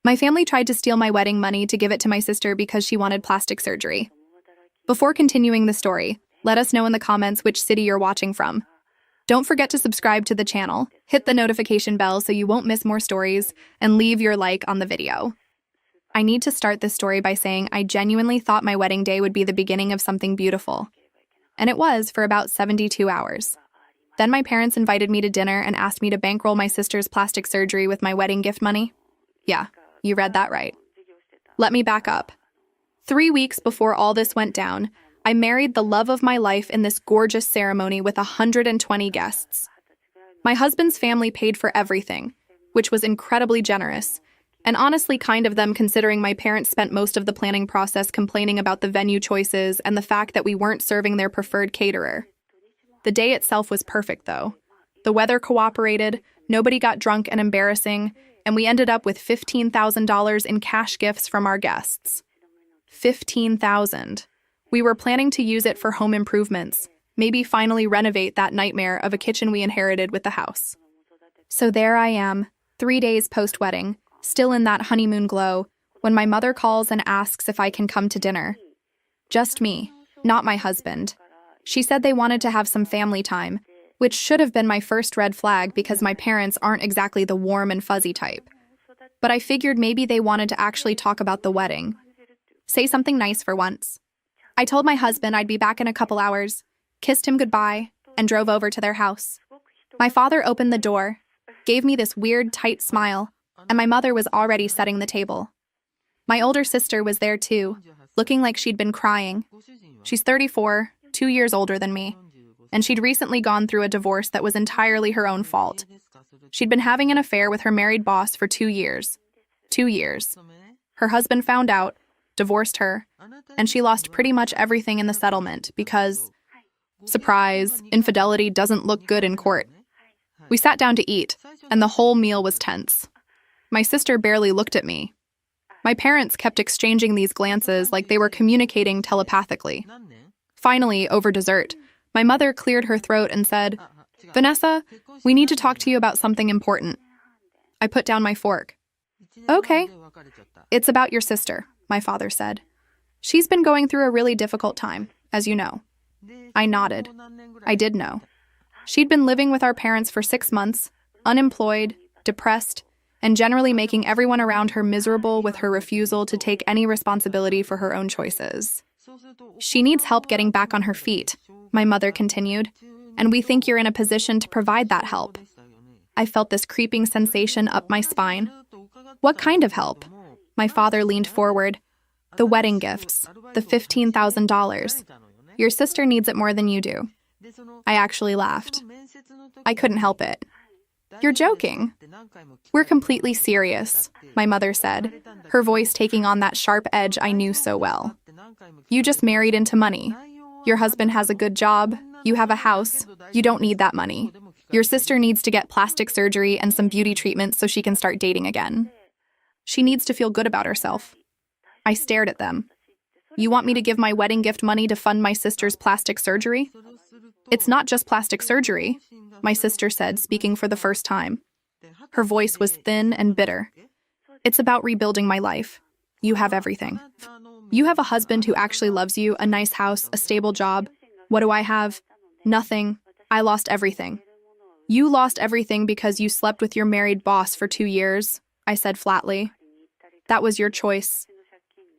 My family tried to steal my wedding money to give it to my sister because she wanted plastic surgery. Before continuing the story, let us know in the comments which city you're watching from. Don't forget to subscribe to the channel, hit the notification bell so you won't miss more stories, and leave your like on the video. I need to start this story by saying I genuinely thought my wedding day would be the beginning of something beautiful. And it was for about 72 hours. Then my parents invited me to dinner and asked me to bankroll my sister's plastic surgery with my wedding gift money. Yeah, you read that right. Let me back up. 3 weeks before all this went down, I married the love of my life in this gorgeous ceremony with 120 guests. My husband's family paid for everything, which was incredibly generous, and honestly kind of them considering my parents spent most of the planning process complaining about the venue choices and the fact that we weren't serving their preferred caterer. The day itself was perfect, though. The weather cooperated, nobody got drunk and embarrassing, and we ended up with $15,000 in cash gifts from our guests. $15,000. We were planning to use it for home improvements, maybe finally renovate that nightmare of a kitchen we inherited with the house. So there I am, 3 days post-wedding, still in that honeymoon glow, when my mother calls and asks if I can come to dinner. Just me, not my husband. She said they wanted to have some family time, which should have been my first red flag because my parents aren't exactly the warm and fuzzy type. But I figured maybe they wanted to actually talk about the wedding. Say something nice for once. I told my husband I'd be back in a couple hours, kissed him goodbye, and drove over to their house. My father opened the door, gave me this weird, tight smile, and my mother was already setting the table. My older sister was there too, looking like she'd been crying. She's 34, 2 years older than me, and she'd recently gone through a divorce that was entirely her own fault. She'd been having an affair with her married boss for 2 years. 2 years. Her husband found out, divorced her, and she lost pretty much everything in the settlement because, surprise, infidelity doesn't look good in court. We sat down to eat, and the whole meal was tense. My sister barely looked at me. My parents kept exchanging these glances like they were communicating telepathically. Finally, over dessert, my mother cleared her throat and said, "Vanessa, we need to talk to you about something important." I put down my fork. "Okay." "It's about your sister," my father said. "She's been going through a really difficult time, as you know." I nodded. I did know. She'd been living with our parents for 6 months, unemployed, depressed, and generally making everyone around her miserable with her refusal to take any responsibility for her own choices. "She needs help getting back on her feet," my mother continued, "and we think you're in a position to provide that help." I felt this creeping sensation up my spine. "What kind of help?" My father leaned forward. "The wedding gifts, the $15,000. Your sister needs it more than you do." I actually laughed. I couldn't help it. "You're joking." "We're completely serious," my mother said, her voice taking on that sharp edge I knew so well. "You just married into money. Your husband has a good job, you have a house, you don't need that money. Your sister needs to get plastic surgery and some beauty treatments so she can start dating again. She needs to feel good about herself." I stared at them. "You want me to give my wedding gift money to fund my sister's plastic surgery?" "It's not just plastic surgery," my sister said, speaking for the first time. Her voice was thin and bitter. "It's about rebuilding my life. You have everything. You have a husband who actually loves you, a nice house, a stable job. What do I have? Nothing. I lost everything." "You lost everything because you slept with your married boss for 2 years," I said flatly. "That was your choice."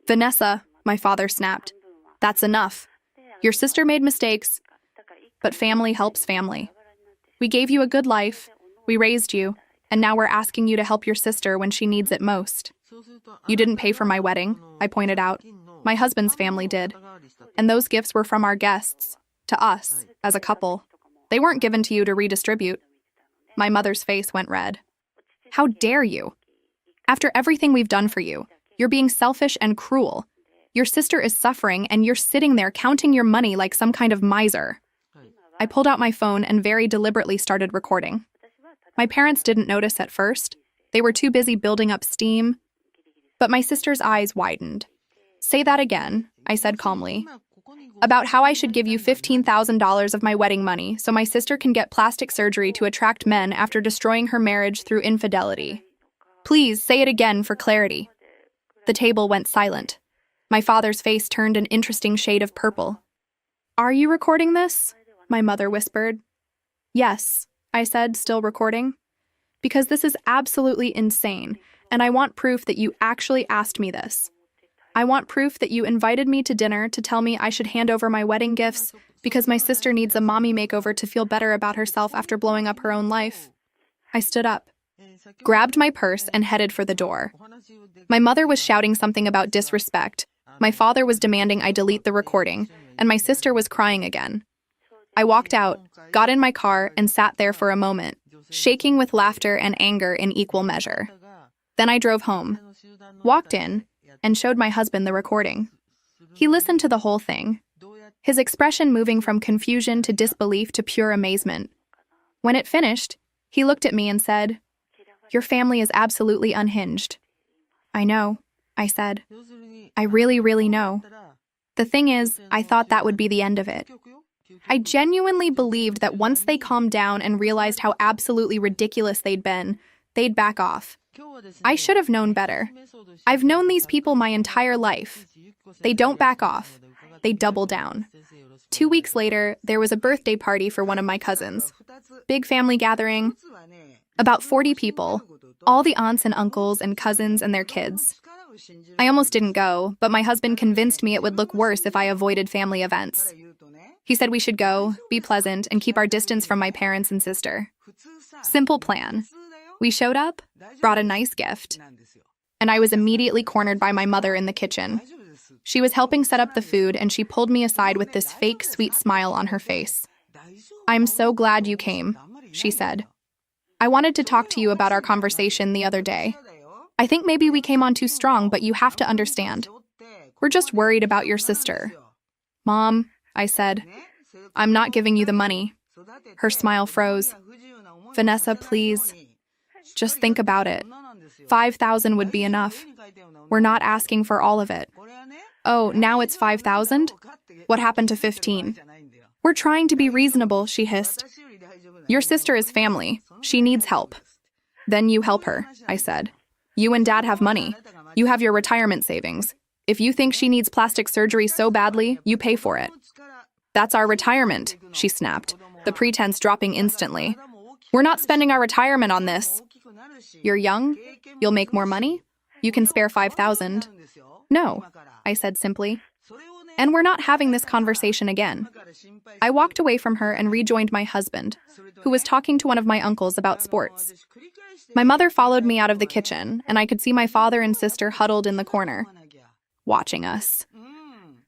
"Vanessa," my father snapped, "that's enough. Your sister made mistakes, but family helps family. We gave you a good life, we raised you, and now we're asking you to help your sister when she needs it most." "You didn't pay for my wedding," I pointed out. "My husband's family did. And those gifts were from our guests, to us, as a couple. They weren't given to you to redistribute." My mother's face went red. "How dare you? After everything we've done for you, you're being selfish and cruel. Your sister is suffering, and you're sitting there counting your money like some kind of miser." I pulled out my phone and very deliberately started recording. My parents didn't notice at first. They were too busy building up steam. But my sister's eyes widened. "Say that again," I said calmly. "About how I should give you $15,000 of my wedding money so my sister can get plastic surgery to attract men after destroying her marriage through infidelity. Please say it again for clarity. The table went silent. My father's face turned an interesting shade of purple. Are you recording this? My mother whispered. Yes, I said, still recording. Because this is absolutely insane, and I want proof that you actually asked me this. I want proof that you invited me to dinner to tell me I should hand over my wedding gifts because my sister needs a mommy makeover to feel better about herself after blowing up her own life. I stood up, grabbed my purse, and headed for the door. My mother was shouting something about disrespect. My father was demanding I delete the recording, and my sister was crying again. I walked out, got in my car, and sat there for a moment, shaking with laughter and anger in equal measure. Then I drove home, walked in, and showed my husband the recording. He listened to the whole thing, his expression moving from confusion to disbelief to pure amazement. When it finished, he looked at me and said, "Your family is absolutely unhinged." I know, I said. I really, really know. The thing is, I thought that would be the end of it. I genuinely believed that once they calmed down and realized how absolutely ridiculous they'd been, they'd back off. I should have known better. I've known these people my entire life. They don't back off. They double down. 2 weeks later, there was a birthday party for one of my cousins. Big family gathering. About 40 people. All the aunts and uncles and cousins and their kids. I almost didn't go, but my husband convinced me it would look worse if I avoided family events. He said we should go, be pleasant, and keep our distance from my parents and sister. Simple plan. We showed up, brought a nice gift, and I was immediately cornered by my mother in the kitchen. She was helping set up the food, and she pulled me aside with this fake sweet smile on her face. "I'm so glad you came," she said. "I wanted to talk to you about our conversation the other day. I think maybe we came on too strong, but you have to understand. We're just worried about your sister." "Mom," I said, "I'm not giving you the money." Her smile froze. "Vanessa, please. Just think about it. 5,000 would be enough. We're not asking for all of it." "Oh, now it's 5,000? What happened to 15? "We're trying to be reasonable," she hissed. "Your sister is family. She needs help." "Then you help her," I said. "You and Dad have money. You have your retirement savings. If you think she needs plastic surgery so badly, you pay for it." "That's our retirement," she snapped, the pretense dropping instantly. "We're not spending our retirement on this." "You're young? You'll make more money? You can spare 5,000. "No," I said simply. And we're not having this conversation again. I walked away from her and rejoined my husband, who was talking to one of my uncles about sports. My mother followed me out of the kitchen, and I could see my father and sister huddled in the corner, watching us.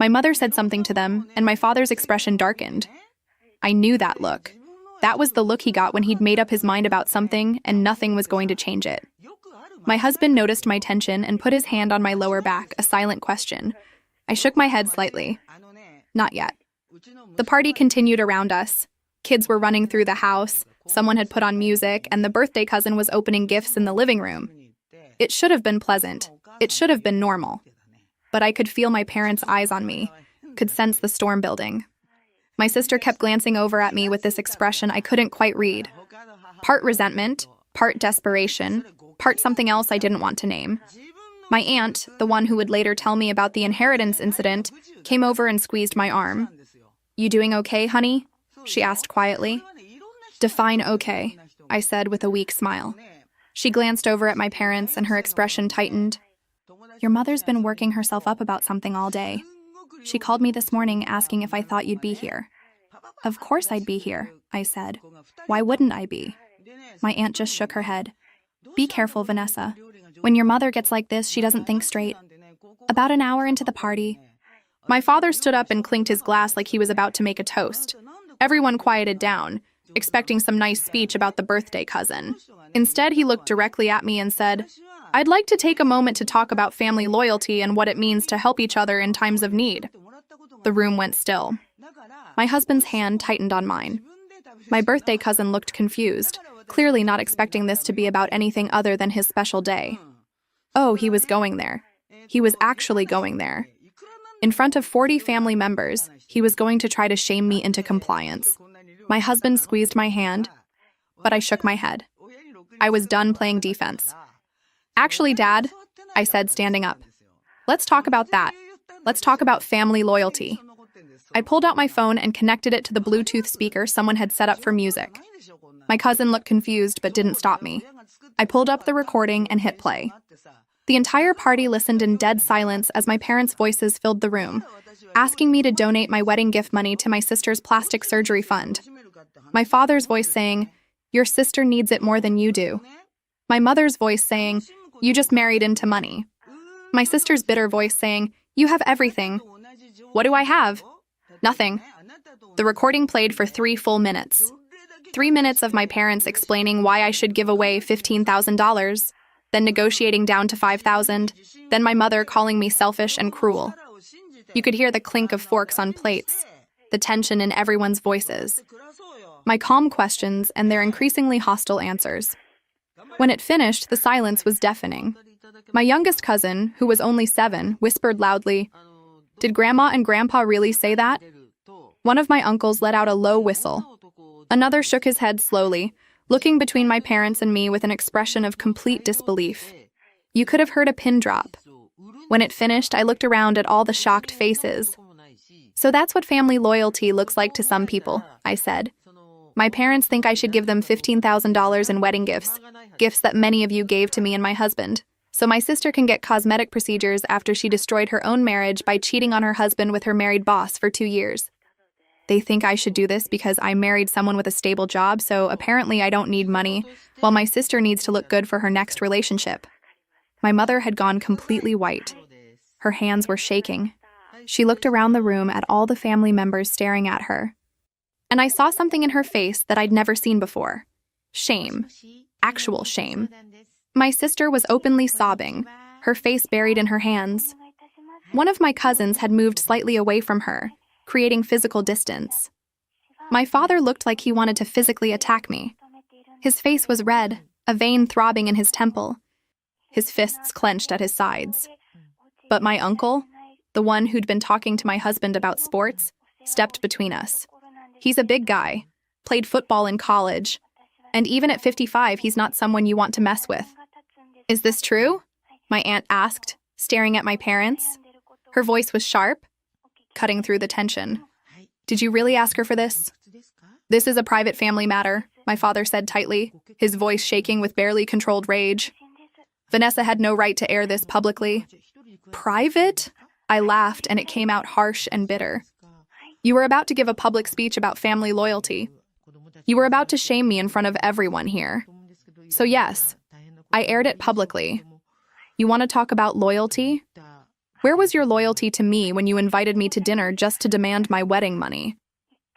My mother said something to them, and my father's expression darkened. I knew that look. That was the look he got when he'd made up his mind about something, and nothing was going to change it. My husband noticed my tension and put his hand on my lower back, a silent question. I shook my head slightly. Not yet. The party continued around us. Kids were running through the house, someone had put on music, and the birthday cousin was opening gifts in the living room. It should have been pleasant. It should have been normal. But I could feel my parents' eyes on me, could sense the storm building. My sister kept glancing over at me with this expression I couldn't quite read. Part resentment, part desperation, part something else I didn't want to name. My aunt, the one who would later tell me about the inheritance incident, came over and squeezed my arm. "You doing okay, honey?" she asked quietly. "Define okay," I said with a weak smile. She glanced over at my parents and her expression tightened. "Your mother's been working herself up about something all day. She called me this morning asking if I thought you'd be here." "Of course I'd be here," I said. "Why wouldn't I be?" My aunt just shook her head. "Be careful, Vanessa. When your mother gets like this, she doesn't think straight." About an hour into the party, my father stood up and clinked his glass like he was about to make a toast. Everyone quieted down, expecting some nice speech about the birthday cousin. Instead, he looked directly at me and said, "I'd like to take a moment to talk about family loyalty and what it means to help each other in times of need." The room went still. My husband's hand tightened on mine. My birthday cousin looked confused, clearly not expecting this to be about anything other than his special day. Oh, he was going there. He was actually going there. In front of 40 family members, he was going to try to shame me into compliance. My husband squeezed my hand, but I shook my head. I was done playing defense. Actually, Dad, I said, standing up. Let's talk about that. Let's talk about family loyalty. I pulled out my phone and connected it to the Bluetooth speaker someone had set up for music. My cousin looked confused but didn't stop me. I pulled up the recording and hit play. The entire party listened in dead silence as my parents' voices filled the room, asking me to donate my wedding gift money to my sister's plastic surgery fund. My father's voice saying, "Your sister needs it more than you do." My mother's voice saying, "You just married into money." My sister's bitter voice saying, "You have everything." What do I have? Nothing. The recording played for 3 full minutes. 3 minutes of my parents explaining why I should give away $15,000, then negotiating down to $5,000, then my mother calling me selfish and cruel. You could hear the clink of forks on plates, the tension in everyone's voices, my calm questions and their increasingly hostile answers. When it finished, the silence was deafening. My youngest cousin, who was only 7, whispered loudly, "Did Grandma and Grandpa really say that?" One of my uncles let out a low whistle. Another shook his head slowly, looking between my parents and me with an expression of complete disbelief. You could have heard a pin drop. When it finished, I looked around at all the shocked faces. "So that's what family loyalty looks like to some people," I said. "My parents think I should give them $15,000 in wedding gifts, gifts that many of you gave to me and my husband, so my sister can get cosmetic procedures after she destroyed her own marriage by cheating on her husband with her married boss for 2 years. They think I should do this because I married someone with a stable job, so apparently I don't need money, while my sister needs to look good for her next relationship." My mother had gone completely white. Her hands were shaking. She looked around the room at all the family members staring at her. And I saw something in her face that I'd never seen before. Shame. Actual shame. My sister was openly sobbing, her face buried in her hands. One of my cousins had moved slightly away from her, creating physical distance. My father looked like he wanted to physically attack me. His face was red, a vein throbbing in his temple. His fists clenched at his sides. But my uncle, the one who'd been talking to my husband about sports, stepped between us. He's a big guy, played football in college, and even at 55, he's not someone you want to mess with. "Is this true?" my aunt asked, staring at my parents. Her voice was sharp, cutting through the tension. "Did you really ask her for this?" "This is a private family matter," my father said tightly, his voice shaking with barely controlled rage. "Vanessa had no right to air this publicly." "Private?" I laughed, and it came out harsh and bitter. "You were about to give a public speech about family loyalty. You were about to shame me in front of everyone here. So yes, I aired it publicly. You want to talk about loyalty? Where was your loyalty to me when you invited me to dinner just to demand my wedding money?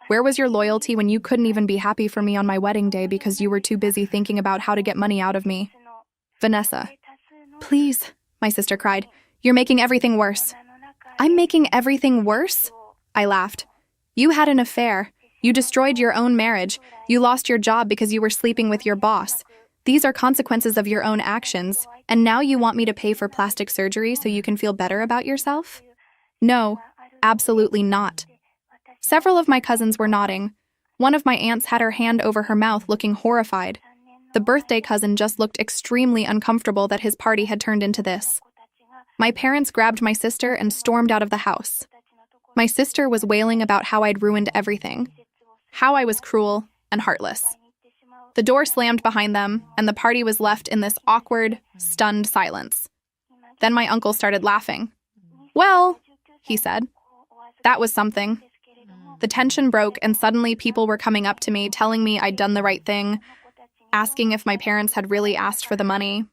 Where was your loyalty when you couldn't even be happy for me on my wedding day because you were too busy thinking about how to get money out of me?" "Vanessa." "Please," my sister cried. "You're making everything worse." "I'm making everything worse?" I laughed. "You had an affair. You destroyed your own marriage. You lost your job because you were sleeping with your boss. These are consequences of your own actions, and now you want me to pay for plastic surgery so you can feel better about yourself?" "No, absolutely not." Several of my cousins were nodding. One of my aunts had her hand over her mouth, looking horrified. The birthday cousin just looked extremely uncomfortable that his party had turned into this. My parents grabbed my sister and stormed out of the house. My sister was wailing about how I'd ruined everything, how I was cruel and heartless. The door slammed behind them, and the party was left in this awkward, stunned silence. Then my uncle started laughing. "Well," he said, "that was something." The tension broke, and suddenly people were coming up to me, telling me I'd done the right thing, asking if my parents had really asked for the money.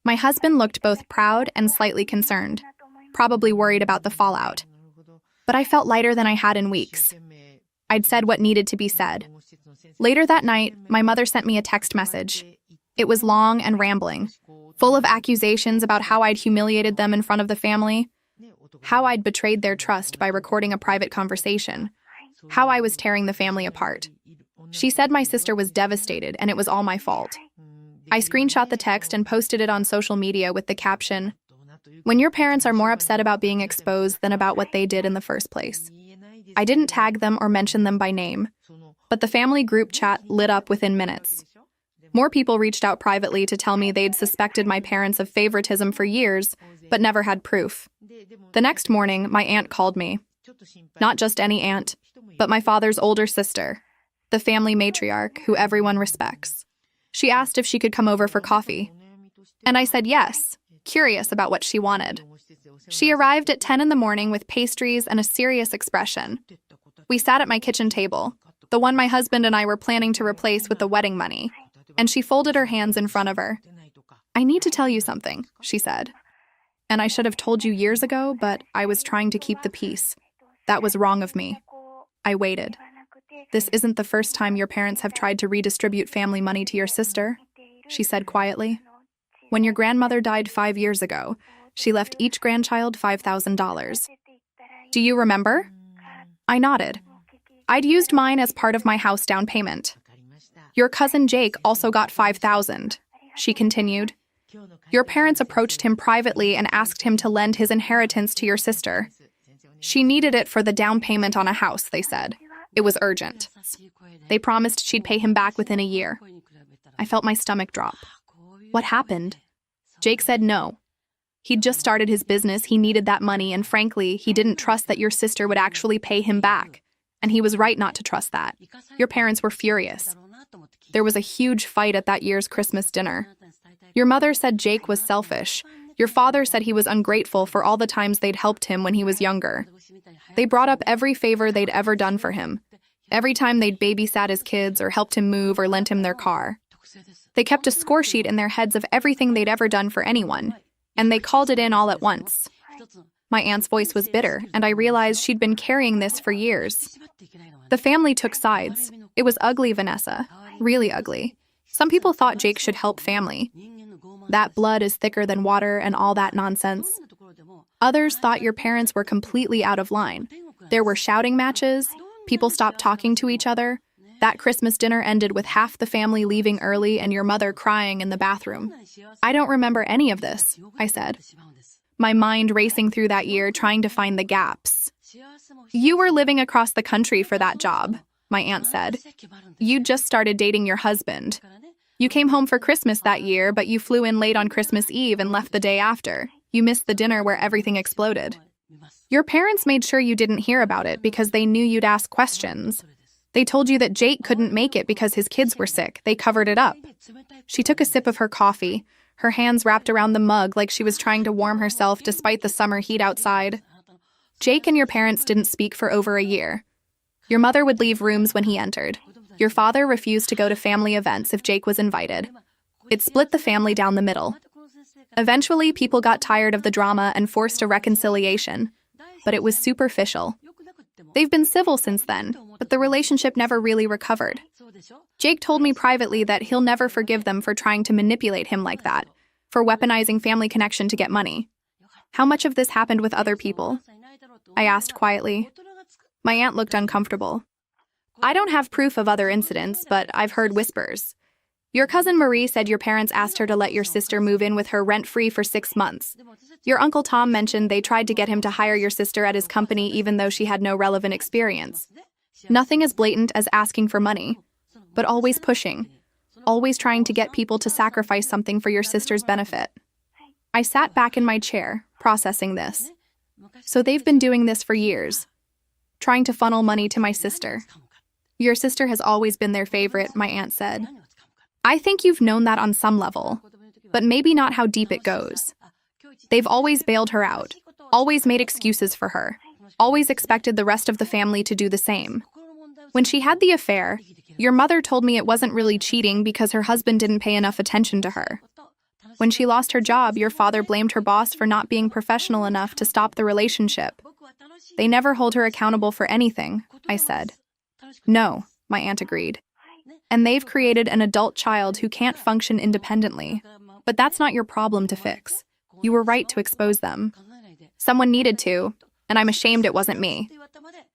My husband looked both proud and slightly concerned, probably worried about the fallout. But I felt lighter than I had in weeks. I'd said what needed to be said. Later that night, my mother sent me a text message. It was long and rambling, full of accusations about how I'd humiliated them in front of the family, how I'd betrayed their trust by recording a private conversation, how I was tearing the family apart. She said my sister was devastated and it was all my fault. I screenshot the text and posted it on social media with the caption, "When your parents are more upset about being exposed than about what they did in the first place." I didn't tag them or mention them by name, but the family group chat lit up within minutes. More people reached out privately to tell me they'd suspected my parents of favoritism for years, but never had proof. The next morning, my aunt called me. Not just any aunt, but my father's older sister, the family matriarch who everyone respects. She asked if she could come over for coffee. And I said yes, curious about what she wanted. She arrived at 10 in the morning with pastries and a serious expression. We sat at my kitchen table, the one my husband and I were planning to replace with the wedding money, and she folded her hands in front of her. "I need to tell you something," she said. "And I should have told you years ago, but I was trying to keep the peace. That was wrong of me." I waited. "This isn't the first time your parents have tried to redistribute family money to your sister," she said quietly. "When your grandmother died 5 years ago, she left each grandchild $5,000. Do you remember?" I nodded. "I'd used mine as part of my house down payment. Your cousin Jake also got $5,000, she continued. "Your parents approached him privately and asked him to lend his inheritance to your sister. She needed it for the down payment on a house, they said. It was urgent. They promised she'd pay him back within a year." I felt my stomach drop. What happened? Jake said no. He'd just started his business, he needed that money, and frankly, he didn't trust that your sister would actually pay him back. And he was right not to trust that. Your parents were furious. There was a huge fight at that year's Christmas dinner. Your mother said Jake was selfish. Your father said he was ungrateful for all the times they'd helped him when he was younger. They brought up every favor they'd ever done for him. Every time they'd babysat his kids or helped him move or lent him their car. They kept a score sheet in their heads of everything they'd ever done for anyone, and they called it in all at once. My aunt's voice was bitter, and I realized she'd been carrying this for years. The family took sides. It was ugly, Vanessa. Really ugly. Some people thought Jake should help family. That blood is thicker than water and all that nonsense. Others thought your parents were completely out of line. There were shouting matches. People stopped talking to each other. That Christmas dinner ended with half the family leaving early and your mother crying in the bathroom. I don't remember any of this, I said. My mind racing through that year, trying to find the gaps. You were living across the country for that job, my aunt said. You just started dating your husband. You came home for Christmas that year, but you flew in late on Christmas Eve and left the day after. You missed the dinner where everything exploded. Your parents made sure you didn't hear about it because they knew you'd ask questions. They told you that Jake couldn't make it because his kids were sick. They covered it up. She took a sip of her coffee, her hands wrapped around the mug like she was trying to warm herself despite the summer heat outside. Jake and your parents didn't speak for over a year. Your mother would leave rooms when he entered. Your father refused to go to family events if Jake was invited. It split the family down the middle. Eventually, people got tired of the drama and forced a reconciliation, but it was superficial. They've been civil since then, but the relationship never really recovered. Jake told me privately that he'll never forgive them for trying to manipulate him like that, for weaponizing family connection to get money. How much of this happened with other people? I asked quietly. My aunt looked uncomfortable. I don't have proof of other incidents, but I've heard whispers. Your cousin Marie said your parents asked her to let your sister move in with her rent-free for 6 months. Your Uncle Tom mentioned they tried to get him to hire your sister at his company even though she had no relevant experience. Nothing as blatant as asking for money, but always pushing, always trying to get people to sacrifice something for your sister's benefit. I sat back in my chair, processing this. So they've been doing this for years, trying to funnel money to my sister. Your sister has always been their favorite, my aunt said. I think you've known that on some level, but maybe not how deep it goes. They've always bailed her out, always made excuses for her, always expected the rest of the family to do the same. When she had the affair, your mother told me it wasn't really cheating because her husband didn't pay enough attention to her. When she lost her job, your father blamed her boss for not being professional enough to stop the relationship. They never hold her accountable for anything, I said. No, my aunt agreed. And they've created an adult child who can't function independently. But that's not your problem to fix. You were right to expose them. Someone needed to, and I'm ashamed it wasn't me.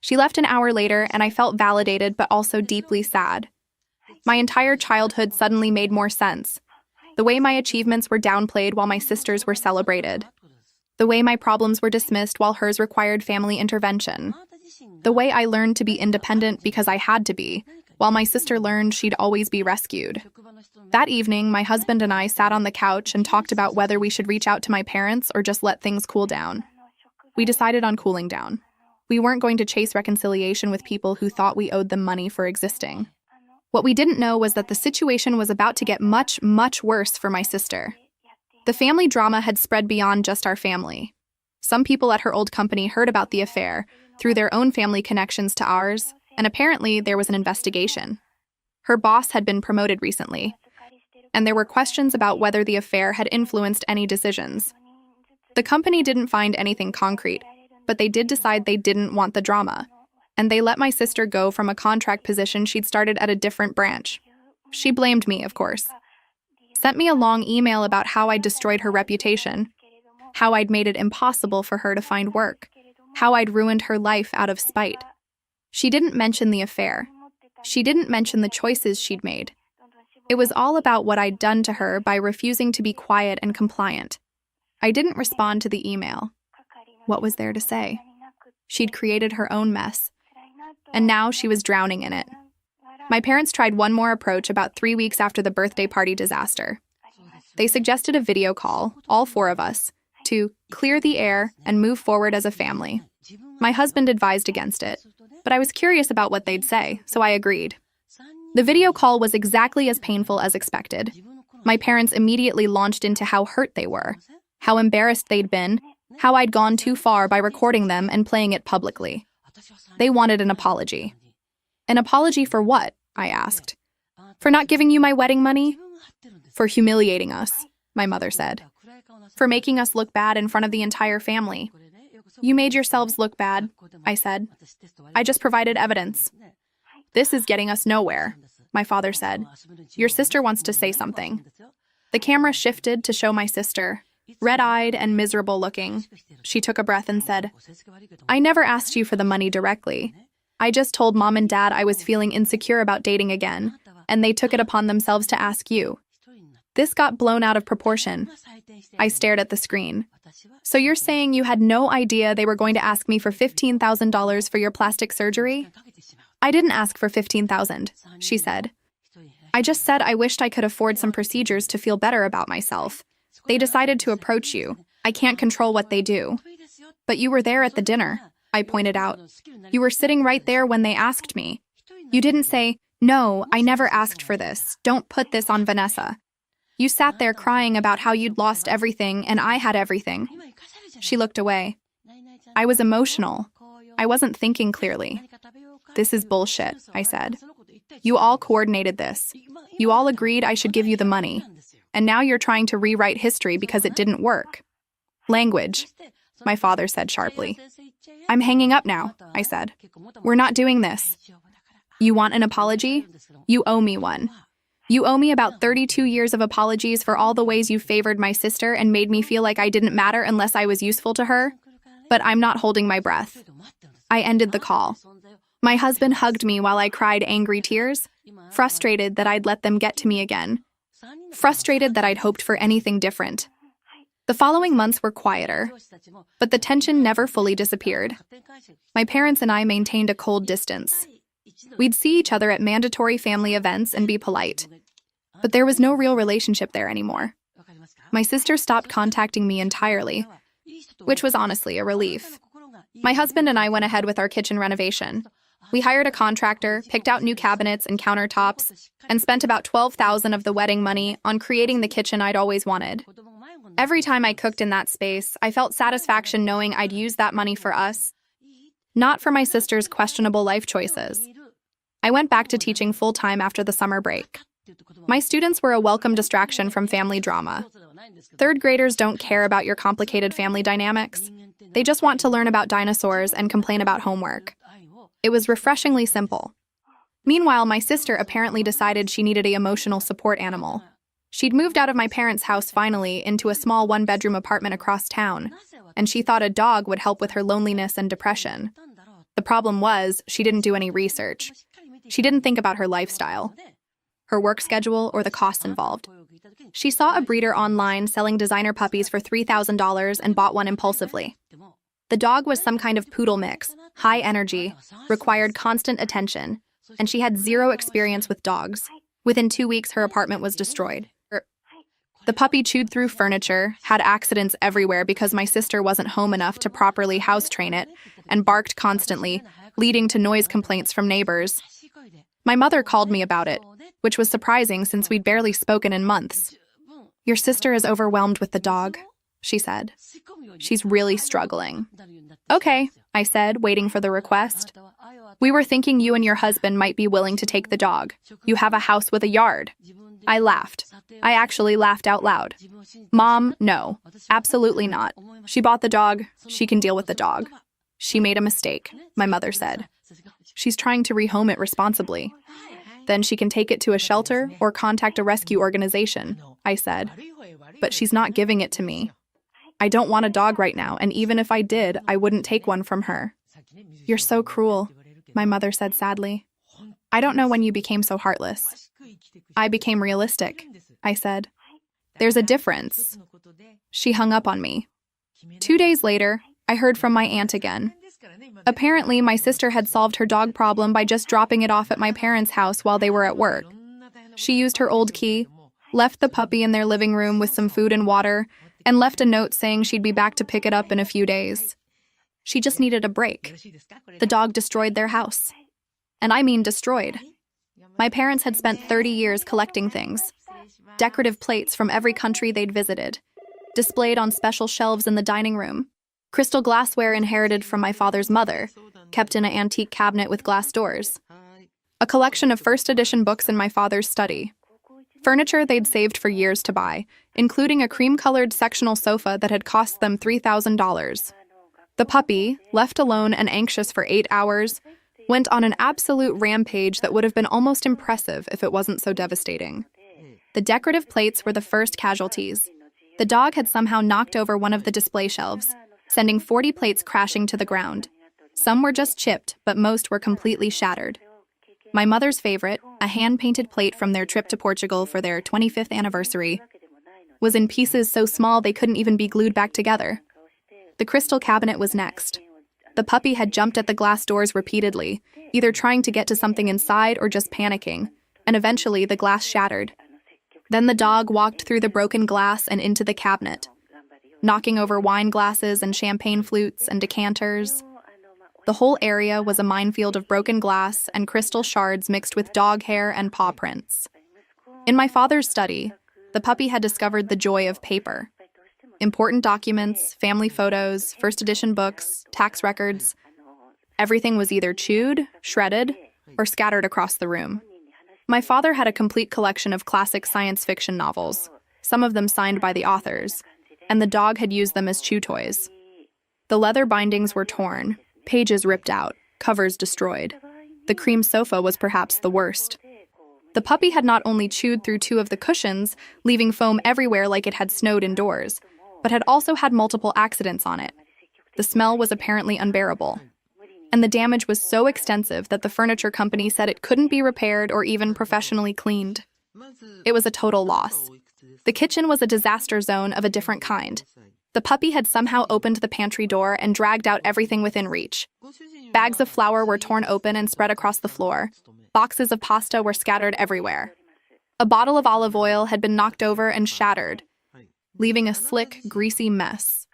She left an hour later, and I felt validated but also deeply sad. My entire childhood suddenly made more sense. The way my achievements were downplayed while my sisters were celebrated. The way my problems were dismissed while hers required family intervention. The way I learned to be independent because I had to be, while my sister learned she'd always be rescued. That evening, my husband and I sat on the couch and talked about whether we should reach out to my parents or just let things cool down. We decided on cooling down. We weren't going to chase reconciliation with people who thought we owed them money for existing. What we didn't know was that the situation was about to get much, much worse for my sister. The family drama had spread beyond just our family. Some people at her old company heard about the affair through their own family connections to ours, and apparently there was an investigation. Her boss had been promoted recently, and there were questions about whether the affair had influenced any decisions. The company didn't find anything concrete, but they did decide they didn't want the drama, and they let my sister go from a contract position she'd started at a different branch. She blamed me, of course. Sent me a long email about how I'd destroyed her reputation, how I'd made it impossible for her to find work, how I'd ruined her life out of spite. She didn't mention the affair. She didn't mention the choices she'd made. It was all about what I'd done to her by refusing to be quiet and compliant. I didn't respond to the email. What was there to say? She'd created her own mess, and now she was drowning in it. My parents tried one more approach about 3 weeks after the birthday party disaster. They suggested a video call, all four of us, to clear the air and move forward as a family. My husband advised against it, but I was curious about what they'd say, so I agreed. The video call was exactly as painful as expected. My parents immediately launched into how hurt they were, how embarrassed they'd been, how I'd gone too far by recording them and playing it publicly. They wanted an apology. An apology for what? I asked. For not giving you my wedding money? For humiliating us, my mother said. For making us look bad in front of the entire family. You made yourselves look bad, I said. I just provided evidence. This is getting us nowhere, my father said. Your sister wants to say something. The camera shifted to show my sister, red-eyed and miserable looking. She took a breath and said, I never asked you for the money directly. I just told Mom and Dad I was feeling insecure about dating again, and they took it upon themselves to ask you. This got blown out of proportion. I stared at the screen. So you're saying you had no idea they were going to ask me for $15,000 for your plastic surgery? I didn't ask for $15,000, she said. I just said I wished I could afford some procedures to feel better about myself. They decided to approach you. I can't control what they do. But you were there at the dinner, I pointed out. You were sitting right there when they asked me. You didn't say, no, I never asked for this. Don't put this on Vanessa. You sat there crying about how you'd lost everything and I had everything. She looked away. I was emotional. I wasn't thinking clearly. This is bullshit, I said. You all coordinated this. You all agreed I should give you the money. And now you're trying to rewrite history because it didn't work. Language, my father said sharply. I'm hanging up now, I said. We're not doing this. You want an apology? You owe me one. You owe me about 32 years of apologies for all the ways you favored my sister and made me feel like I didn't matter unless I was useful to her. But I'm not holding my breath. I ended the call. My husband hugged me while I cried angry tears, frustrated that I'd let them get to me again. Frustrated that I'd hoped for anything different. The following months were quieter, but the tension never fully disappeared. My parents and I maintained a cold distance. We'd see each other at mandatory family events and be polite. But there was no real relationship there anymore. My sister stopped contacting me entirely, which was honestly a relief. My husband and I went ahead with our kitchen renovation. We hired a contractor, picked out new cabinets and countertops, and spent about $12,000 of the wedding money on creating the kitchen I'd always wanted. Every time I cooked in that space, I felt satisfaction knowing I'd used that money for us, not for my sister's questionable life choices. I went back to teaching full-time after the summer break. My students were a welcome distraction from family drama. Third graders don't care about your complicated family dynamics. They just want to learn about dinosaurs and complain about homework. It was refreshingly simple. Meanwhile, my sister apparently decided she needed an emotional support animal. She'd moved out of my parents' house finally into a small one-bedroom apartment across town, and she thought a dog would help with her loneliness and depression. The problem was, she didn't do any research. She didn't think about her lifestyle, her work schedule, or the costs involved. She saw a breeder online selling designer puppies for $3,000 and bought one impulsively. The dog was some kind of poodle mix, high energy, required constant attention, and she had zero experience with dogs. Within 2 weeks, her apartment was destroyed. The puppy chewed through furniture, had accidents everywhere because my sister wasn't home enough to properly house train it, and barked constantly, leading to noise complaints from neighbors. My mother called me about it, which was surprising since we'd barely spoken in months. "Your sister is overwhelmed with the dog," she said. "She's really struggling." "Okay," I said, waiting for the request. "We were thinking you and your husband might be willing to take the dog. You have a house with a yard." I laughed. I actually laughed out loud. "Mom, no, absolutely not. She bought the dog. She can deal with the dog. She made a mistake," my mother said. "She's trying to rehome it responsibly. Then she can take it to a shelter or contact a rescue organization," I said. "But she's not giving it to me. I don't want a dog right now, and even if I did, I wouldn't take one from her." "You're so cruel," my mother said sadly. "I don't know when you became so heartless." "I became realistic," I said. "There's a difference." She hung up on me. 2 days later, I heard from my aunt again. Apparently, my sister had solved her dog problem by just dropping it off at my parents' house while they were at work. She used her old key, left the puppy in their living room with some food and water, and left a note saying she'd be back to pick it up in a few days. She just needed a break. The dog destroyed their house. And I mean destroyed. My parents had spent 30 years collecting things. Decorative plates from every country they'd visited, displayed on special shelves in the dining room. Crystal glassware inherited from my father's mother, kept in an antique cabinet with glass doors. A collection of first edition books in my father's study. Furniture they'd saved for years to buy, including a cream-colored sectional sofa that had cost them $3,000. The puppy, left alone and anxious for 8 hours, went on an absolute rampage that would have been almost impressive if it wasn't so devastating. The decorative plates were the first casualties. The dog had somehow knocked over one of the display shelves, sending 40 plates crashing to the ground. Some were just chipped, but most were completely shattered. My mother's favorite, a hand-painted plate from their trip to Portugal for their 25th anniversary, was in pieces so small they couldn't even be glued back together. The crystal cabinet was next. The puppy had jumped at the glass doors repeatedly, either trying to get to something inside or just panicking, and eventually the glass shattered. Then the dog walked through the broken glass and into the cabinet, knocking over wine glasses and champagne flutes and decanters. The whole area was a minefield of broken glass and crystal shards mixed with dog hair and paw prints. In my father's study, the puppy had discovered the joy of paper. Important documents, family photos, first edition books, tax records. Everything was either chewed, shredded, or scattered across the room. My father had a complete collection of classic science fiction novels, some of them signed by the authors, and the dog had used them as chew toys. The leather bindings were torn, pages ripped out, covers destroyed. The cream sofa was perhaps the worst. The puppy had not only chewed through 2 of the cushions, leaving foam everywhere like it had snowed indoors, but had also had multiple accidents on it. The smell was apparently unbearable. And the damage was so extensive that the furniture company said it couldn't be repaired or even professionally cleaned. It was a total loss. The kitchen was a disaster zone of a different kind. The puppy had somehow opened the pantry door and dragged out everything within reach. Bags of flour were torn open and spread across the floor. Boxes of pasta were scattered everywhere. A bottle of olive oil had been knocked over and shattered, leaving a slick, greasy mess.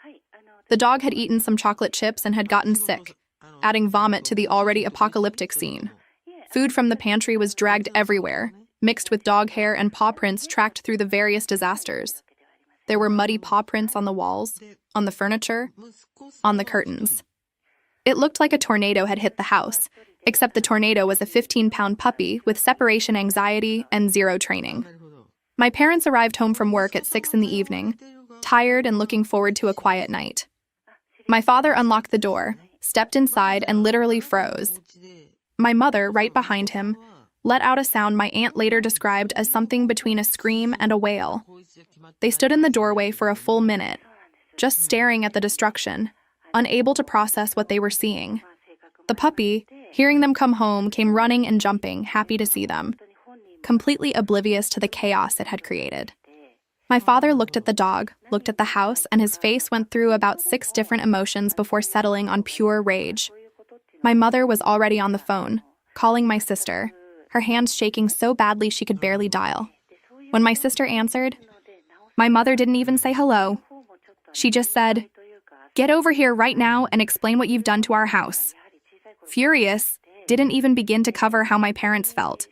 The dog had eaten some chocolate chips and had gotten sick, adding vomit to the already apocalyptic scene. Food from the pantry was dragged everywhere, mixed with dog hair and paw prints tracked through the various disasters. There were muddy paw prints on the walls, on the furniture, on the curtains. It looked like a tornado had hit the house, except the tornado was a 15-pound puppy with separation anxiety and zero training. My parents arrived home from work at 6 in the evening, tired and looking forward to a quiet night. My father unlocked the door, stepped inside, and literally froze. My mother, right behind him, let out a sound my aunt later described as something between a scream and a wail. They stood in the doorway for a full minute, just staring at the destruction, unable to process what they were seeing. The puppy, hearing them come home, came running and jumping, happy to see them, completely oblivious to the chaos it had created. My father looked at the dog, looked at the house, and his face went through about 6 different emotions before settling on pure rage. My mother was already on the phone, calling my sister, her hands shaking so badly she could barely dial. When my sister answered, my mother didn't even say hello. She just said, "Get over here right now and explain what you've done to our house." Furious, didn't even begin to cover how my parents felt.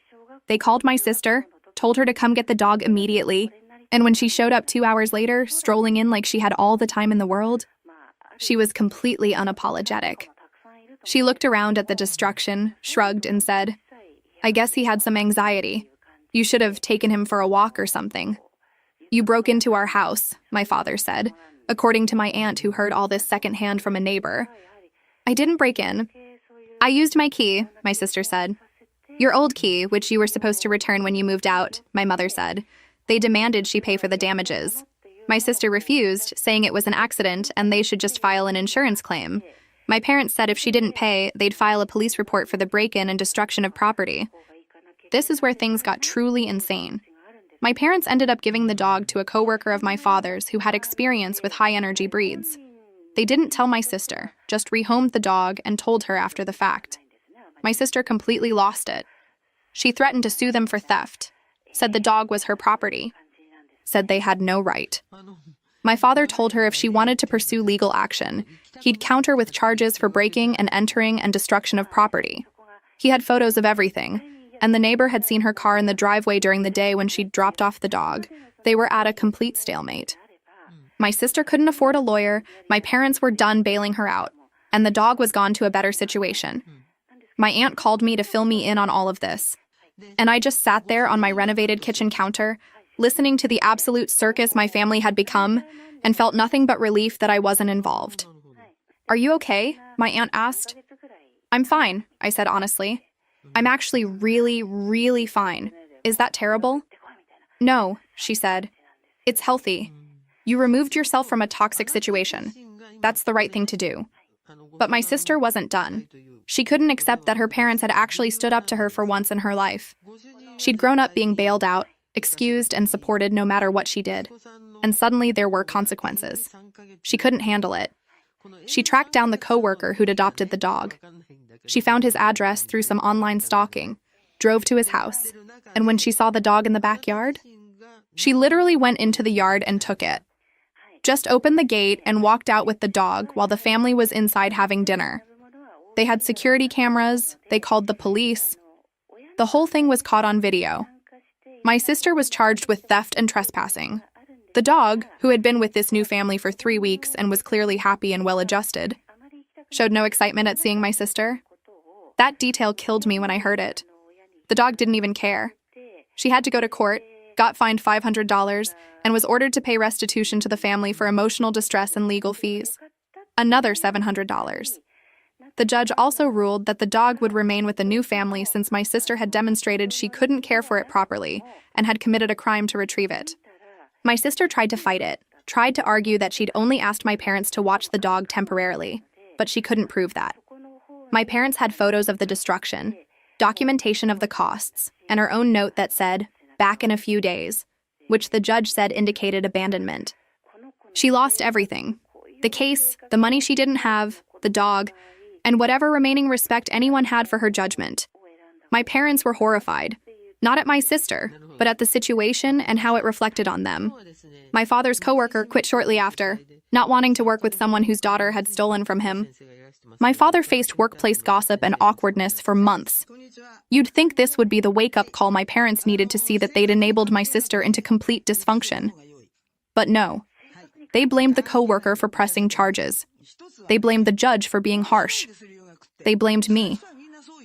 They called my sister, told her to come get the dog immediately, and when she showed up 2 hours later, strolling in like she had all the time in the world, she was completely unapologetic. She looked around at the destruction, shrugged, and said, "I guess he had some anxiety. You should have taken him for a walk or something." "You broke into our house," my father said, according to my aunt who heard all this secondhand from a neighbor. "I didn't break in. I used my key," my sister said. "Your old key, which you were supposed to return when you moved out," my mother said. They demanded she pay for the damages. My sister refused, saying it was an accident and they should just file an insurance claim. My parents said if she didn't pay, they'd file a police report for the break-in and destruction of property. This is where things got truly insane. My parents ended up giving the dog to a coworker of my father's who had experience with high-energy breeds. They didn't tell my sister, just rehomed the dog and told her after the fact. My sister completely lost it. She threatened to sue them for theft, said the dog was her property, said they had no right. My father told her if she wanted to pursue legal action, he'd counter with charges for breaking and entering and destruction of property. He had photos of everything, and the neighbor had seen her car in the driveway during the day when she'd dropped off the dog. They were at a complete stalemate. My sister couldn't afford a lawyer, my parents were done bailing her out, and the dog was gone to a better situation. My aunt called me to fill me in on all of this, and I just sat there on my renovated kitchen counter, listening to the absolute circus my family had become, and felt nothing but relief that I wasn't involved. "Are you okay?" my aunt asked. "I'm fine," I said honestly. "I'm actually really, really fine. Is that terrible?" "No," she said. "It's healthy. You removed yourself from a toxic situation. That's the right thing to do." But my sister wasn't done. She couldn't accept that her parents had actually stood up to her for once in her life. She'd grown up being bailed out, excused and supported no matter what she did. And suddenly there were consequences. She couldn't handle it. She tracked down the coworker who'd adopted the dog. She found his address through some online stalking, drove to his house, and when she saw the dog in the backyard, she literally went into the yard and took it. Just opened the gate and walked out with the dog while the family was inside having dinner. They had security cameras, they called the police. The whole thing was caught on video. My sister was charged with theft and trespassing. The dog, who had been with this new family for 3 weeks and was clearly happy and well-adjusted, showed no excitement at seeing my sister. That detail killed me when I heard it. The dog didn't even care. She had to go to court, got fined $500, and was ordered to pay restitution to the family for emotional distress and legal fees. Another $700. The judge also ruled that the dog would remain with the new family since my sister had demonstrated she couldn't care for it properly and had committed a crime to retrieve it. My sister tried to fight it, tried to argue that she'd only asked my parents to watch the dog temporarily, but she couldn't prove that. My parents had photos of the destruction, documentation of the costs, and her own note that said, "Back in a few days," which the judge said indicated abandonment. She lost everything. The case, the money she didn't have, the dog, and whatever remaining respect anyone had for her judgment. My parents were horrified, not at my sister, but at the situation and how it reflected on them. My father's coworker quit shortly after, not wanting to work with someone whose daughter had stolen from him. My father faced workplace gossip and awkwardness for months. You'd think this would be the wake-up call my parents needed to see that they'd enabled my sister into complete dysfunction. But no. They blamed the coworker for pressing charges. They blamed the judge for being harsh. They blamed me,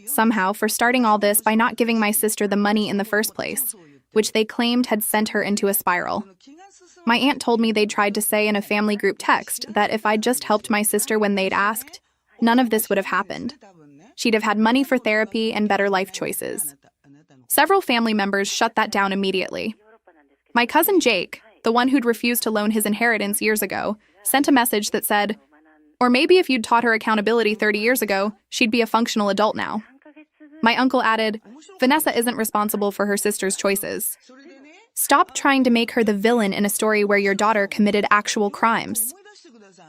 somehow, for starting all this by not giving my sister the money in the first place, which they claimed had sent her into a spiral. My aunt told me they'd tried to say in a family group text that if I'd just helped my sister when they'd asked, none of this would have happened. She'd have had money for therapy and better life choices. Several family members shut that down immediately. My cousin Jake, the one who'd refused to loan his inheritance years ago, sent a message that said, "Or maybe if you'd taught her accountability 30 years ago, she'd be a functional adult now." My uncle added, "Vanessa isn't responsible for her sister's choices. Stop trying to make her the villain in a story where your daughter committed actual crimes."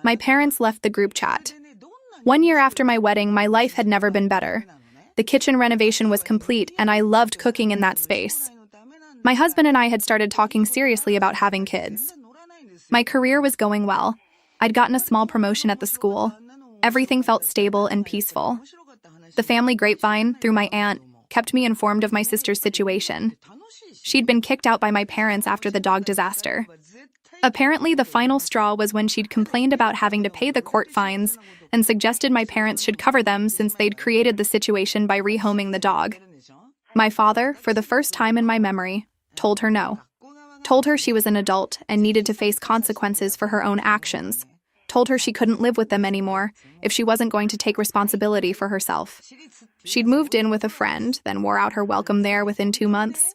My parents left the group chat. 1 year after my wedding, my life had never been better. The kitchen renovation was complete, and I loved cooking in that space. My husband and I had started talking seriously about having kids. My career was going well. I'd gotten a small promotion at the school. Everything felt stable and peaceful. The family grapevine, through my aunt, kept me informed of my sister's situation. She'd been kicked out by my parents after the dog disaster. Apparently, the final straw was when she'd complained about having to pay the court fines and suggested my parents should cover them since they'd created the situation by rehoming the dog. My father, for the first time in my memory, told her no. Told her she was an adult and needed to face consequences for her own actions. Told her she couldn't live with them anymore if she wasn't going to take responsibility for herself. She'd moved in with a friend, then wore out her welcome there within 2 months.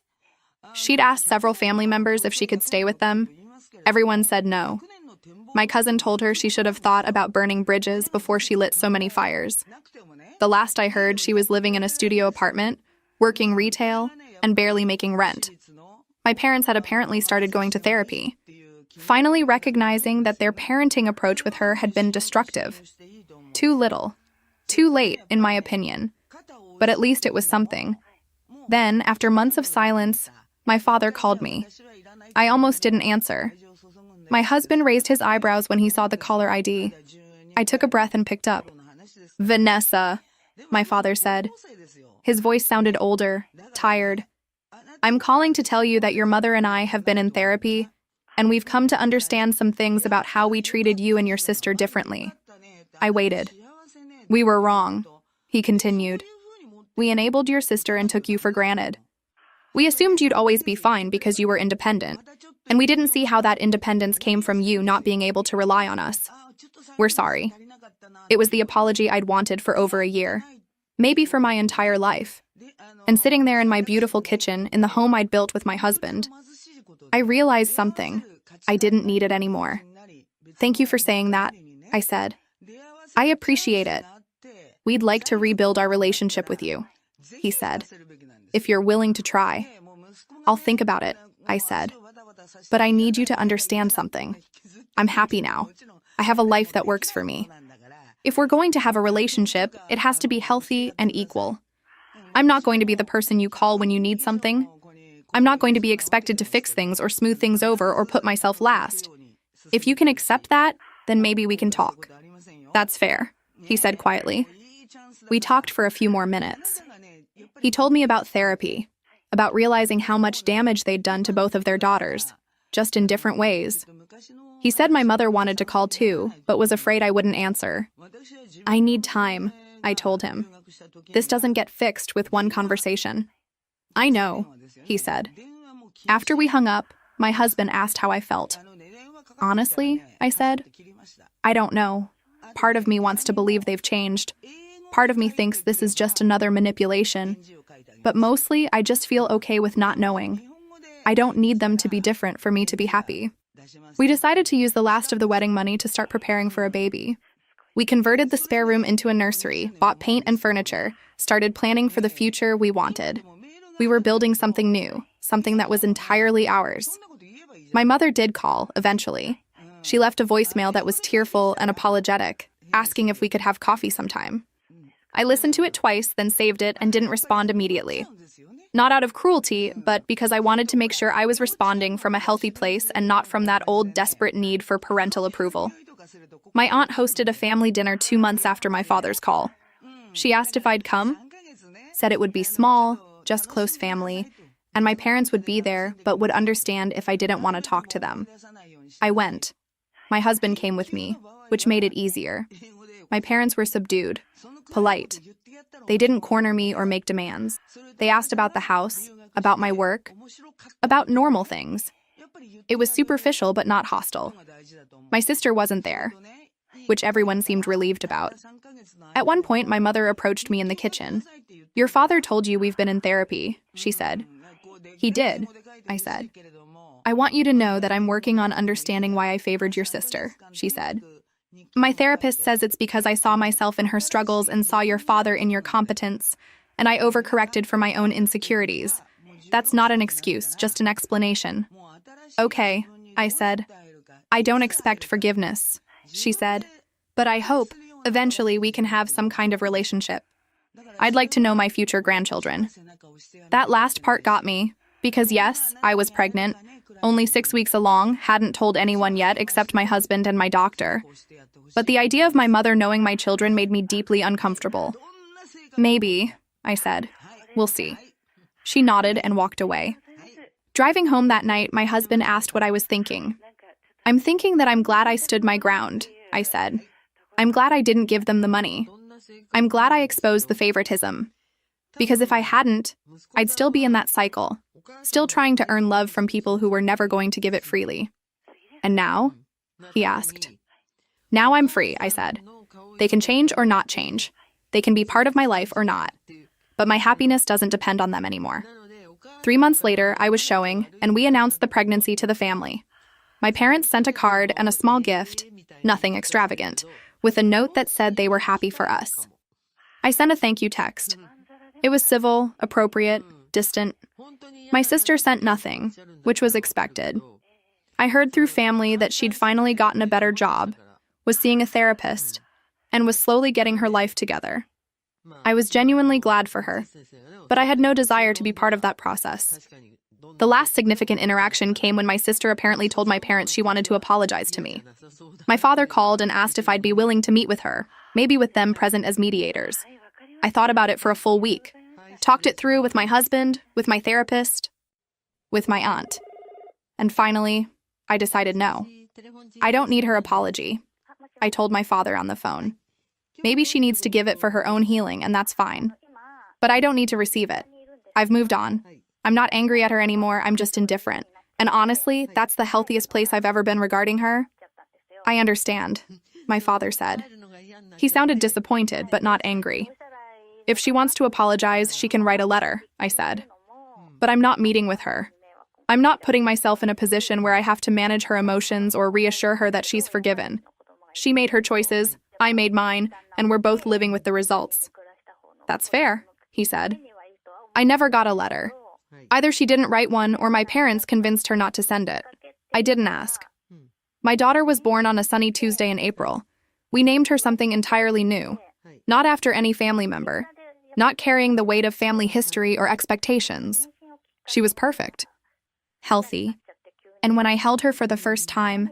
She'd asked several family members if she could stay with them. Everyone said no. My cousin told her she should have thought about burning bridges before she lit so many fires. The last I heard, she was living in a studio apartment, working retail, and barely making rent. My parents had apparently started going to therapy, finally recognizing that their parenting approach with her had been destructive. Too little. Too late, in my opinion. But at least it was something. Then, after months of silence, my father called me. I almost didn't answer. My husband raised his eyebrows when he saw the caller ID. I took a breath and picked up. "Vanessa," my father said. His voice sounded older, tired. "I'm calling to tell you that your mother and I have been in therapy, and we've come to understand some things about how we treated you and your sister differently." I waited. "We were wrong," he continued. "We enabled your sister and took you for granted. We assumed you'd always be fine because you were independent, and we didn't see how that independence came from you not being able to rely on us. We're sorry." It was the apology I'd wanted for over a year, maybe for my entire life. And sitting there in my beautiful kitchen, in the home I'd built with my husband, I realized something. I didn't need it anymore. "Thank you for saying that," I said. "I appreciate it. We'd like to rebuild our relationship with you," he said. "If you're willing to try." "I'll think about it," I said. "But I need you to understand something. I'm happy now. I have a life that works for me. If we're going to have a relationship, it has to be healthy and equal. I'm not going to be the person you call when you need something. I'm not going to be expected to fix things or smooth things over or put myself last. If you can accept that, then maybe we can talk." "That's fair," he said quietly. We talked for a few more minutes. He told me about therapy, about realizing how much damage they'd done to both of their daughters, just in different ways. He said my mother wanted to call too, but was afraid I wouldn't answer. "I need time," I told him. "This doesn't get fixed with one conversation." "I know," he said. After we hung up, my husband asked how I felt. "Honestly," I said, "I don't know. Part of me wants to believe they've changed. Part of me thinks this is just another manipulation. But mostly, I just feel okay with not knowing. I don't need them to be different for me to be happy." We decided to use the last of the wedding money to start preparing for a baby. We converted the spare room into a nursery, bought paint and furniture, started planning for the future we wanted. We were building something new, something that was entirely ours. My mother did call, eventually. She left a voicemail that was tearful and apologetic, asking if we could have coffee sometime. I listened to it twice, then saved it and didn't respond immediately. Not out of cruelty, but because I wanted to make sure I was responding from a healthy place and not from that old desperate need for parental approval. My aunt hosted a family dinner 2 months after my father's call. She asked if I'd come, said it would be small, just close family, and my parents would be there but would understand if I didn't want to talk to them. I went. My husband came with me, which made it easier. My parents were subdued, polite. They didn't corner me or make demands. They asked about the house, about my work, about normal things. It was superficial but not hostile. My sister wasn't there, which everyone seemed relieved about. At one point, my mother approached me in the kitchen. "Your father told you we've been in therapy," she said. "He did," I said. "I want you to know that I'm working on understanding why I favored your sister," she said. "My therapist says it's because I saw myself in her struggles and saw your father in your competence, and I overcorrected for my own insecurities. That's not an excuse, just an explanation." "Okay," I said. "I don't expect forgiveness," she said. "But I hope, eventually, we can have some kind of relationship." I'd like to know my future grandchildren. That last part got me, because yes, I was pregnant, only 6 weeks along, hadn't told anyone yet except my husband and my doctor. But the idea of my mother knowing my children made me deeply uncomfortable. Maybe, I said. We'll see. She nodded and walked away. Driving home that night, my husband asked what I was thinking. I'm thinking that I'm glad I stood my ground, I said. I'm glad I didn't give them the money. I'm glad I exposed the favoritism. Because if I hadn't, I'd still be in that cycle, still trying to earn love from people who were never going to give it freely. And now? He asked. Now I'm free, I said. They can change or not change. They can be part of my life or not. But my happiness doesn't depend on them anymore. 3 months later, I was showing, and we announced the pregnancy to the family. My parents sent a card and a small gift, nothing extravagant, with a note that said they were happy for us. I sent a thank you text. It was civil, appropriate, distant. My sister sent nothing, which was expected. I heard through family that she'd finally gotten a better job, was seeing a therapist, and was slowly getting her life together. I was genuinely glad for her, but I had no desire to be part of that process. The last significant interaction came when my sister apparently told my parents she wanted to apologize to me. My father called and asked if I'd be willing to meet with her, maybe with them present as mediators. I thought about it for a full week, talked it through with my husband, with my therapist, with my aunt. And finally, I decided no. I don't need her apology. I told my father on the phone. Maybe she needs to give it for her own healing, and that's fine. But I don't need to receive it. I've moved on. I'm not angry at her anymore, I'm just indifferent. And honestly, that's the healthiest place I've ever been regarding her. I understand, my father said. He sounded disappointed, but not angry. If she wants to apologize, she can write a letter, I said. But I'm not meeting with her. I'm not putting myself in a position where I have to manage her emotions or reassure her that she's forgiven. She made her choices, I made mine, and we're both living with the results. That's fair, he said. I never got a letter. Either she didn't write one or my parents convinced her not to send it. I didn't ask. My daughter was born on a sunny Tuesday in April. We named her something entirely new, not after any family member, not carrying the weight of family history or expectations. She was perfect, healthy, and when I held her for the first time,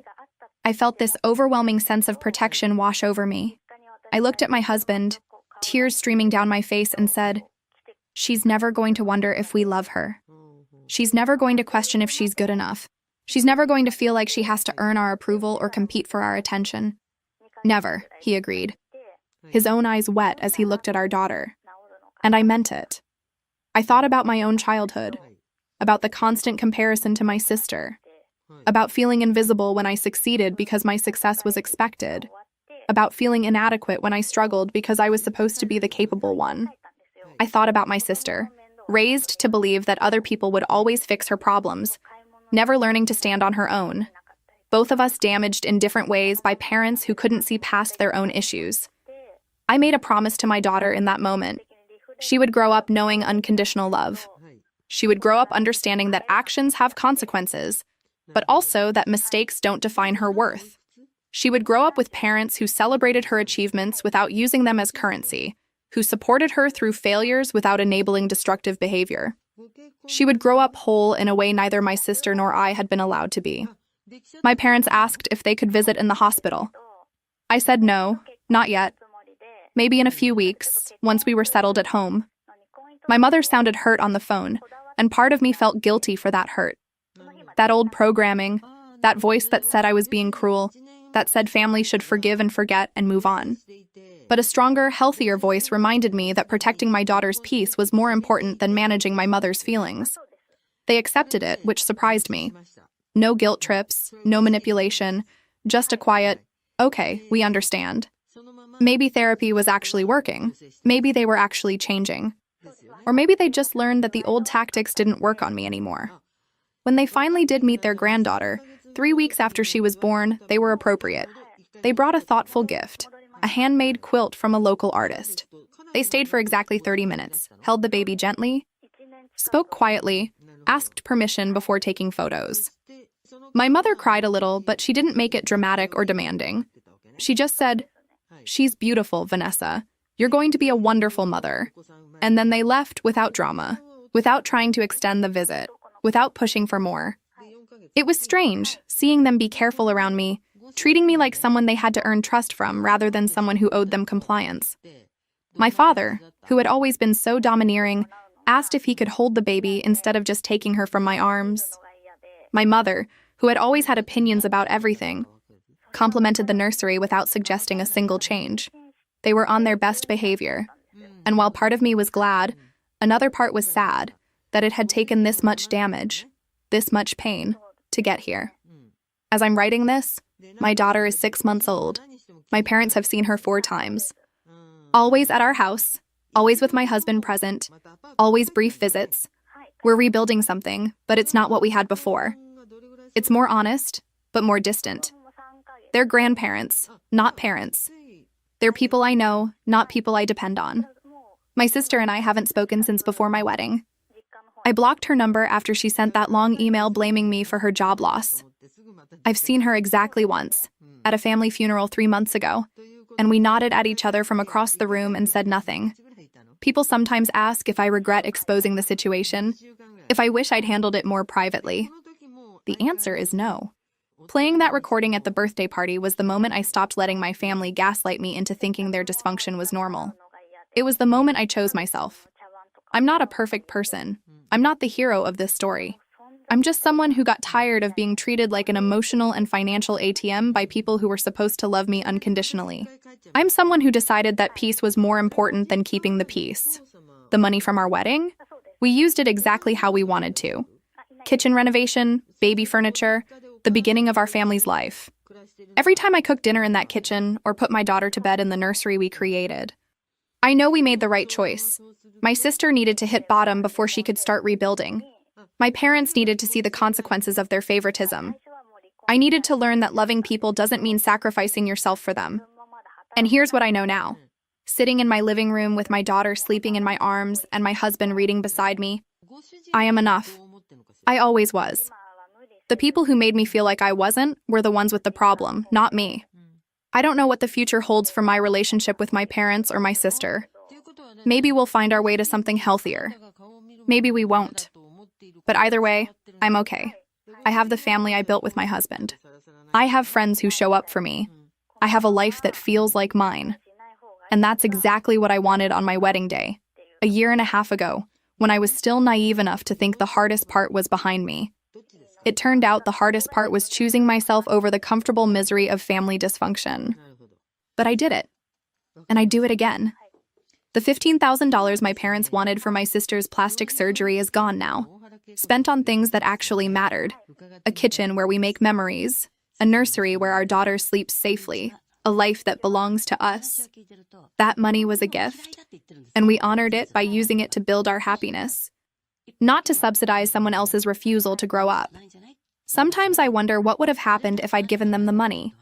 I felt this overwhelming sense of protection wash over me. I looked at my husband, tears streaming down my face, and said, "She's never going to wonder if we love her. She's never going to question if she's good enough. She's never going to feel like she has to earn our approval or compete for our attention." Never, he agreed, his own eyes wet as he looked at our daughter. And I meant it. I thought about my own childhood, about the constant comparison to my sister, about feeling invisible when I succeeded because my success was expected, about feeling inadequate when I struggled because I was supposed to be the capable one. I thought about my sister, raised to believe that other people would always fix her problems, never learning to stand on her own. Both of us damaged in different ways by parents who couldn't see past their own issues. I made a promise to my daughter in that moment. She would grow up knowing unconditional love. She would grow up understanding that actions have consequences, but also that mistakes don't define her worth. She would grow up with parents who celebrated her achievements without using them as currency, who supported her through failures without enabling destructive behavior. She would grow up whole in a way neither my sister nor I had been allowed to be. My parents asked if they could visit in the hospital. I said no, not yet. Maybe in a few weeks, once we were settled at home. My mother sounded hurt on the phone, and part of me felt guilty for that hurt. That old programming, that voice that said I was being cruel, that said family should forgive and forget and move on. But a stronger, healthier voice reminded me that protecting my daughter's peace was more important than managing my mother's feelings. They accepted it, which surprised me. No guilt trips, no manipulation, just a quiet, "Okay, we understand." Maybe therapy was actually working. Maybe they were actually changing. Or maybe they just learned that the old tactics didn't work on me anymore. When they finally did meet their granddaughter, 3 weeks after she was born, they were appropriate. They brought a thoughtful gift, a handmade quilt from a local artist. They stayed for exactly 30 minutes, held the baby gently, spoke quietly, asked permission before taking photos. My mother cried a little, but she didn't make it dramatic or demanding. She just said, "She's beautiful, Vanessa. "You're going to be a wonderful mother." And then they left without drama, without trying to extend the visit, without pushing for more. It was strange, seeing them be careful around me, treating me like someone they had to earn trust from rather than someone who owed them compliance. My father, who had always been so domineering, asked if he could hold the baby instead of just taking her from my arms. My mother, who had always had opinions about everything, complimented the nursery without suggesting a single change. They were on their best behavior. And while part of me was glad, another part was sad that it had taken this much damage, this much pain, to get here. As I'm writing this, my daughter is 6 months old. My parents have seen her 4 times. Always at our house, always with my husband present, always brief visits. We're rebuilding something, but it's not what we had before. It's more honest, but more distant. They're grandparents, not parents. They're people I know, not people I depend on. My sister and I haven't spoken since before my wedding. I blocked her number after she sent that long email blaming me for her job loss. I've seen her exactly once, at a family funeral 3 months ago, and we nodded at each other from across the room and said nothing. People sometimes ask if I regret exposing the situation, if I wish I'd handled it more privately. The answer is no. Playing that recording at the birthday party was the moment I stopped letting my family gaslight me into thinking their dysfunction was normal. It was the moment I chose myself. I'm not a perfect person. I'm not the hero of this story. I'm just someone who got tired of being treated like an emotional and financial ATM by people who were supposed to love me unconditionally. I'm someone who decided that peace was more important than keeping the peace. The money from our wedding? We used it exactly how we wanted to. Kitchen renovation, baby furniture, the beginning of our family's life. Every time I cook dinner in that kitchen or put my daughter to bed in the nursery we created, I know we made the right choice. My sister needed to hit bottom before she could start rebuilding. My parents needed to see the consequences of their favoritism. I needed to learn that loving people doesn't mean sacrificing yourself for them. And here's what I know now. Sitting in my living room with my daughter sleeping in my arms and my husband reading beside me, I am enough. I always was. The people who made me feel like I wasn't were the ones with the problem, not me. I don't know what the future holds for my relationship with my parents or my sister. Maybe we'll find our way to something healthier. Maybe we won't. But either way, I'm okay. I have the family I built with my husband. I have friends who show up for me. I have a life that feels like mine. And that's exactly what I wanted on my wedding day, a year and a half ago, when I was still naive enough to think the hardest part was behind me. It turned out the hardest part was choosing myself over the comfortable misery of family dysfunction. But I did it. And I'd do it again. The $15,000 my parents wanted for my sister's plastic surgery is gone now. Spent on things that actually mattered. A kitchen where we make memories. A nursery where our daughter sleeps safely. A life that belongs to us. That money was a gift. And we honored it by using it to build our happiness. Not to subsidize someone else's refusal to grow up. Sometimes I wonder what would have happened if I'd given them the money.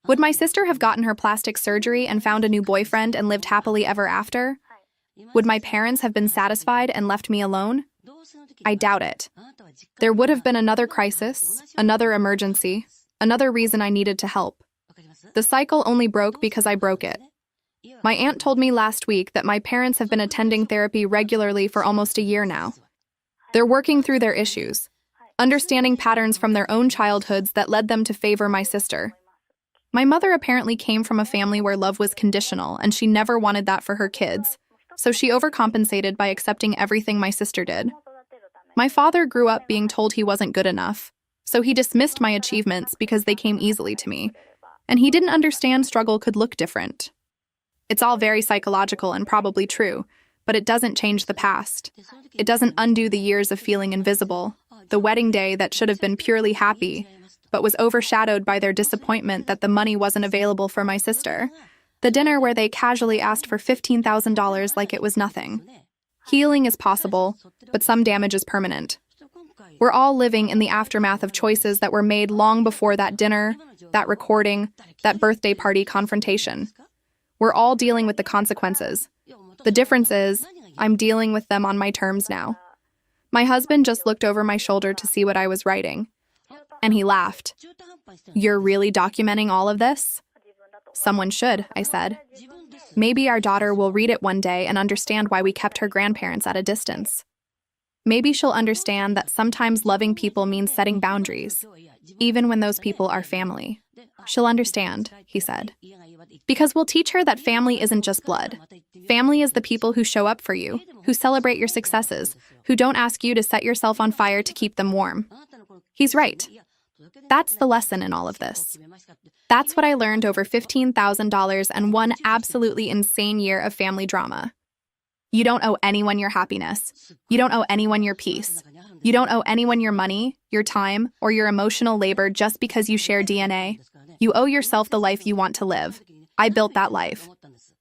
Would my sister have gotten her plastic surgery and found a new boyfriend and lived happily ever after? Would my parents have been satisfied and left me alone? I doubt it. There would have been another crisis, another emergency, another reason I needed to help. The cycle only broke because I broke it. My aunt told me last week that my parents have been attending therapy regularly for almost a year now. They're working through their issues, understanding patterns from their own childhoods that led them to favor my sister. My mother apparently came from a family where love was conditional, and she never wanted that for her kids, so she overcompensated by accepting everything my sister did. My father grew up being told he wasn't good enough, so he dismissed my achievements because they came easily to me, and he didn't understand struggle could look different. It's all very psychological and probably true, but it doesn't change the past. It doesn't undo the years of feeling invisible, the wedding day that should have been purely happy, but was overshadowed by their disappointment that the money wasn't available for my sister, the dinner where they casually asked for $15,000 like it was nothing. Healing is possible, but some damage is permanent. We're all living in the aftermath of choices that were made long before that dinner, that recording, that birthday party confrontation. We're all dealing with the consequences. The difference is, I'm dealing with them on my terms now. My husband just looked over my shoulder to see what I was writing, and he laughed. "You're really documenting all of this?" "Someone should," I said. Maybe our daughter will read it one day and understand why we kept her grandparents at a distance. Maybe she'll understand that sometimes loving people means setting boundaries, even when those people are family. She'll understand, he said. Because we'll teach her that family isn't just blood. Family is the people who show up for you, who celebrate your successes, who don't ask you to set yourself on fire to keep them warm. He's right. That's the lesson in all of this. That's what I learned over $15,000 and one absolutely insane year of family drama. You don't owe anyone your happiness. You don't owe anyone your peace. You don't owe anyone your money, your time, or your emotional labor just because you share DNA. You owe yourself the life you want to live. I built that life.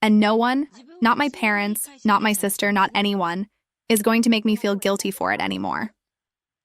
And no one, not my parents, not my sister, not anyone, is going to make me feel guilty for it anymore.